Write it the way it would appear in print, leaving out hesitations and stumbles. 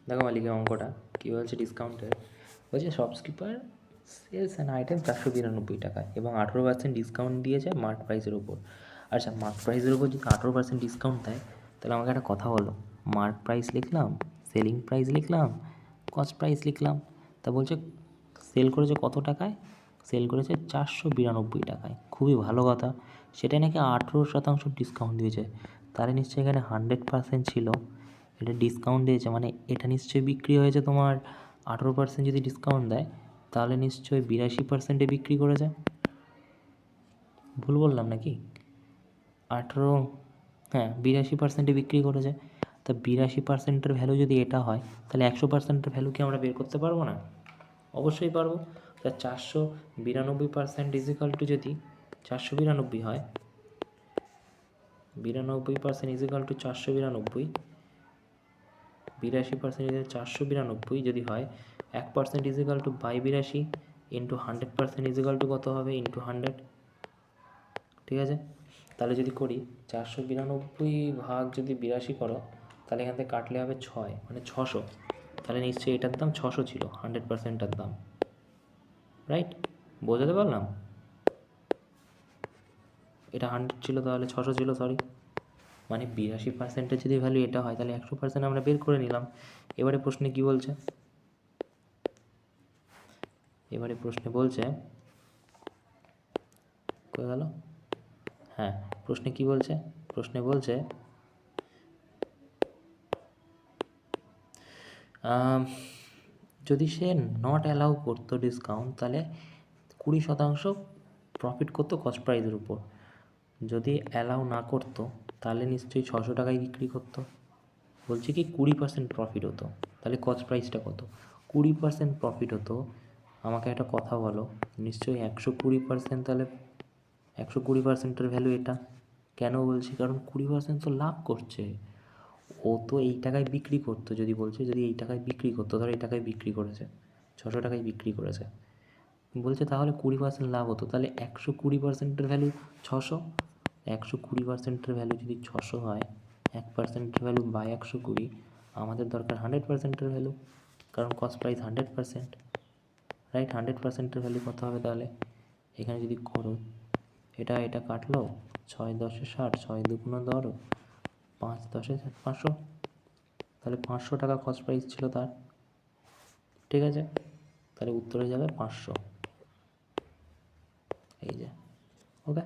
দেখো মালিকের অঙ্কটা কী বলছে ডিসকাউন্টের, বলছে শপকিপার সেলস অ্যান্ড আইটেম 492 টাকায় এবং 18% ডিসকাউন্ট দিয়েছে মার্ক প্রাইসের উপর। আচ্ছা, মার্ক প্রাইসের উপর যদি 18% ডিসকাউন্ট দেয়, তাহলে আমাকে একটা কথা বলো, মার্ক প্রাইস লিখলাম, সেলিং প্রাইস লিখলাম, কস্ট প্রাইস লিখলাম, তা বলছে সেল করেছে কত টাকায়? সেল করেছে 492 টাকায়। খুবই ভালো কথা, সেটা নাকি 18% ডিসকাউন্ট দিয়েছে, তাহলে নিশ্চয়ই এখানে 100% ছিল, এটা ডিসকাউন্ট দিয়েছে মানে এটা নিশ্চয়ই বিক্রি হয়েছে তোমার 18% যদি ডিসকাউন্ট দেয়, তাহলে নিশ্চয়ই 82%-এ বিক্রি করেছে। ভুল বললাম নাকি? 18, হ্যাঁ 82%-এ বিক্রি করেছে। তা 82%-এর ভ্যালু যদি এটা হয়, তাহলে 100%-এর ভ্যালু কি আমরা বের করতে পারবো না? অবশ্যই পারবো। তা 492% ইজিক্যাল টু যদি 492 হয়, 92% ইজিক্যাল টু 492, 82% 492 যদি হয়, 1% equal to by 82 into 100% equal to কত হবে? ইন্টু 100। ঠিক আছে, তাহলে যদি করি 492 ভাগ যদি 82 করো, তাহলে এখান থেকে কাটলে হবে 6, মানে 600। তাহলে নিশ্চয়ই এটার দাম 600 ছিল, 100%টার দাম। রাইট? বোঝাতে পারলাম? এটা 100 ছিল, তাহলে 600 ছিল, সরি। মানে 82%-এর যদি ভ্যালু এটা হয়, তাহলে 100% আমরা বের করে নিলাম। এবারে প্রশ্নে কি বলছে? এবারে প্রশ্নে বলছে, কই গেল? হ্যাঁ, প্রশ্নে কি বলছে? প্রশ্নে বলছে যদি সে নট অ্যালাউ করতো ডিসকাউন্ট, তাহলে 20% প্রফিট করতো কস্ট প্রাইসের উপর। যদি অ্যালাউ না করতো, তাহলে নিশ্চয়ই 600 টাকায় বিক্রি করতো। বলছে কি 20% প্রফিট হতো, তাহলে কস্ট প্রাইসটা কত? 20% প্রফিট হতো। আমাকে একটা কথা বলো, নিশ্চয়ই 120%, তাহলে 120%-এর ভ্যালু এটা। কেন বলছি? কারণ 20% তো লাভ করছে। ও তো এই টাকায় বিক্রি করতো, যদি বলছে যদি এই টাকায় বিক্রি করতো, ধরো এই টাকায় বিক্রি করেছে, 600 টাকায় বিক্রি করেছে, বলছে তাহলে 20% লাভ হতো, তাহলে 120%-এর ভ্যালু 600। 120%-এর ভ্যালু যদি 600 হয়, 1%-এর ভ্যালু বাই 120, আমাদের দরকার 100%-এর ভ্যালু, কারণ কস্ট প্রাইস 100%। রাইট? 100%-এর ভ্যালু কত হবে তাহলে? এখানে যদি করো, এটা এটা কাটলো, 6 10 60, 6 2 12, 5 10 500, তাহলে 500 টাকা কস্ট প্রাইস ছিল তার। ঠিক আছে, তাহলে উত্তরে যাবে 500। এই যে, ওকে।